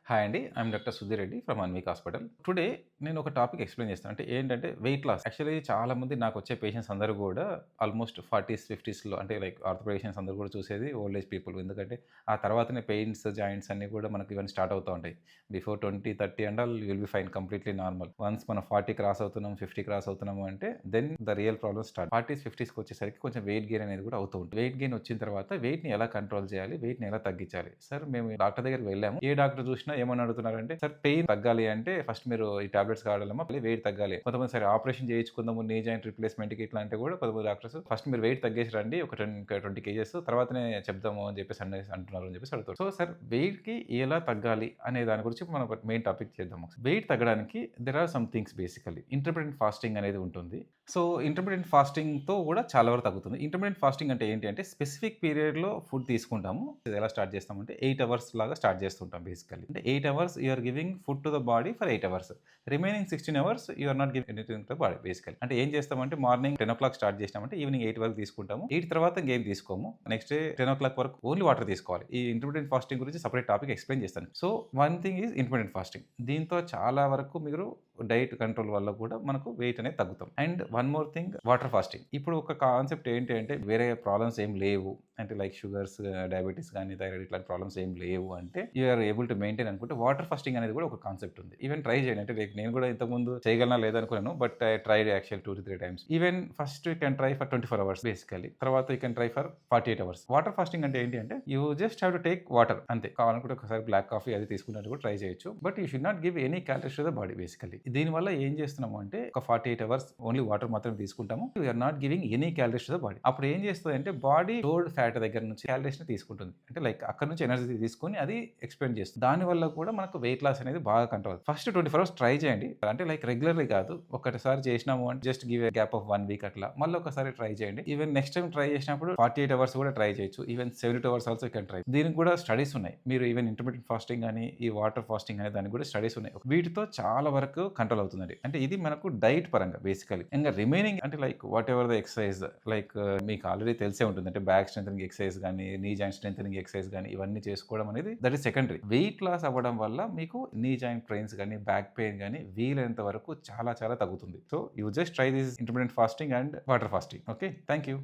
Hi అండి. I'm doctor Sudheer Reddy from Anvik hospital. Today నేను ఒక టాపిక్ ఎక్స్‌ప్లెయిన్ చేస్తాను. అంటే ఏంటంటే వెయిట్ లాస్. యాక్చువల్లీ చాలామంది నాకొచ్చే పేషెంట్స్ అందరూ గూడా ఆల్మోస్ట్ 40స్, 50స్‌లో అంటే లైక్ ఆర్థో పేషెంట్స్ అందరూ కూడా చూసేది ఓల్డ్ ఏజ్ పీపుల్. ఎందుకంటే ఆ తర్వాతనే పెయిన్స్, జాయింట్స్ అన్నీ కూడా మనకి ఇవన్నీ స్టార్ట్ అవుతా ఉంటాయి. Before 20, 30 and all you will be fine completely normal. Once మనం 40 క్రాస్ అవుతున్నాం, 50 క్రాస్ అవుతున్నాము అంటే then the real problem start. 40స్, 50స్‌కి వచ్చేసరికి కొంచెం వెయిట్ గెయిన్ అనేది కూడా అవుతూ ఉంటుంది. వెయిట్ గెయిన్ వచ్చిన తర్వాత వెయిట్‌ని ఎలా కంట్రోల్ చేయాలి? వెయిట్‌ని ఎలా తగ్గించాలి? సార్ మేము డాక్టర్ దగ్గరికి వెళ్ళాము. ఏ డాక్టర్ చూసినా ఏమని అడుగుతున్నారంటే, సార్ పెయిన్ తగ్గాలి అంటే ఫస్ట్ మీరు ఈ టాబ్లెట్స్ వాడాలమ్మా, మళ్ళీ వెయిట్ తగ్గాలి. కొంతమంది సరే ఆపరేషన్ చేయించుకుందాము నీ జాయింట్ రిప్లేస్మెంట్‌కి ఇట్లా అంటే కూడా కొంతమంది డాక్టర్స్ ఫస్ట్ మీరు వెయిట్ తగ్గేసి రండి ఒక 20 కేజెస్ తర్వాతనే చెప్దాము అని చెప్పేసి అంటున్నారు అని చెప్పేసి అడుగుతారు. సో సార్ వెయిట్‌కి ఎలా తగ్గాలి అనే దాని గురించి మనం ఒక మెయిన్ టాపిక్ చేద్దాం. వెయిట్ తగ్గడానికి there are some things basically. Intermittent fasting అనేది ఉంటుంది. సో ఇంటర్మిటెంట్ ఫాస్టింగ్‌తో కూడా చాలా వరకు తగ్గుతుంది. ఇంటర్మిటెంట్ ఫాస్టింగ్ అంటే ఏంటి అంటే స్పెసిఫిక్ పీరియడ్‌లో ఫుడ్ తీసుకుంటాము. ఇది ఎలా స్టార్ట్ చేస్తామంటే 8 అవర్స్ లాగా స్టార్ట్ చేస్తుంటాం బేసికల్లీ. అంటే 8 hours you are giving food to the body for 8 hours. Remaining 16 hours you are not giving anything to the body basically. అంటే ఏం చేస్తామంటే మార్నింగ్ 10:00 స్టార్ట్ చేసినామంటే ఈవినింగ్ 8 వరకు తీసుకుంటాము. 8 తర్వాత ఇంకేం తీసుకోము. నెక్స్ట్ డే 10:00 వరకు ఓన్లీ వాటర్ తీసుకోవాలి. ఈ ఇంటర్మిటెంట్ ఫాస్టింగ్ గురించి సెపరేట్ టాపిక్ ఎక్స్‌ప్లెయిన్ చేస్తాను. So one thing is intermittent fasting. దీంతో చాలా వరకు మీరు డైట్ కంట్రోల్ వల్ల కూడా మనకు వెయిట్ అనేది తగ్గుతాం. And one more thing water fasting. ఇప్పుడు ఒక కాన్సెప్ట్ ఏంటి అంటే వేరే ప్రాబ్లమ్స్ ఏం లేవు అంటే లైక్ షుగర్స్, డయాబెటీస్ కానీ థైరాయిడ్ ఇట్లాంటి ప్రాబ్లమ్స్ ఏం లేవు అంటే యూఆర్ ఏబుల్ టు మెయింటైన్ అనుకుంటే వాటర్ ఫాస్టింగ్ అనేది కూడా ఒక కాన్సెప్ట్ ఉంది. ఈవెన్ ట్రై చేయండి. అంటే లైక్ నేను కూడా ఇంతకుముందు చేయగలనా లేదనుకున్నాను. But I tried actual 2-3 times. Even first you can try for 24 hours basically. తర్వాత you can try for 48 hours. Water fasting అంటే ఏంటి అంటే you just have to take water అంతే. కావాలనుకుంటే ఒకసారి బ్లాక్ కాఫీ అది తీసుకున్నట్టు కూడా ట్రై చేయొచ్చు. But you should not give any calories to the body basically. దీనివల్ల ఏం చేస్తున్నాము అంటే ఒక 48 అవర్స్ ఓన్లీ వాటర్ మాత్రమే తీసుకుంటాము. We're not giving any calories to the body. అప్పుడు ఏం చేస్తుంది అంటే బాడీ స్టోర్డ్ ఫ్యాట్ దగ్గర నుంచి క్యాలరీస్ ని తీసుకుంటుంది. అంటే లైక్ అక్కడ నుంచి ఎనర్జీ తీసుకొని అది ఎక్స్పెండ్ చేస్తుంది. దాని వల్ల కూడా మనకు వెయిట్ లాస్ అనేది బాగా కంట్రోల్ అవుతుంది. ఫస్ట్ 24 అవర్స్ ట్రై చేయండి. అంటే లైక్ రెగ్యులర్లీ కాదు. ఒకటిసారి చేసినాము అంటే just give a gap of 1 week అట్లా మళ్ళీ ఒకసారి ట్రై చేయండి. ఈవెన్ నెక్స్ట్ టైం ట్రై చేసినప్పుడు 48 అవర్స్ కూడా ట్రై చేయొచ్చు. Even 72 hours also can try. దీనికి కూడా స్టడీస్ ఉన్నాయి. మీరు ఈవెన్ ఇంటర్మీడియట్ ఫాస్టింగ్ అని ఈ వాటర్ ఫాస్టింగ్ అనే దానికి కూడా స్టడీస్ ఉన్నాయి. వీటితో చాలా వరకు కంట్రోల్ అవుతుందండి. అంటే ఇది మనకు డైట్ పరంగా బేసికలీ. ఇంకా రిమైనింగ్ అంటే like what ever the exercise like మీకు ఆల్రెడీ తెలిసే ఉంటుంది. అంటే బ్యాక్ స్ట్రెంథనింగ్ ఎక్సర్సైజ్ కానీ నీ జాయింట్ స్ట్రెంథనింగ్ ఎక్సర్సైజ్ కానీ ఇవన్నీ చేసుకోవడం అనేది that is secondary. Weight loss అవ్వడం వల్ల మీకు నీ జాయింట్ పెయిన్స్ కానీ బ్యాక్ పెయిన్ కానీ వీలైనంత వరకు చాలా చాలా తగ్గుతుంది. So you just try this intermediate fasting and water fasting. Okay, thank you.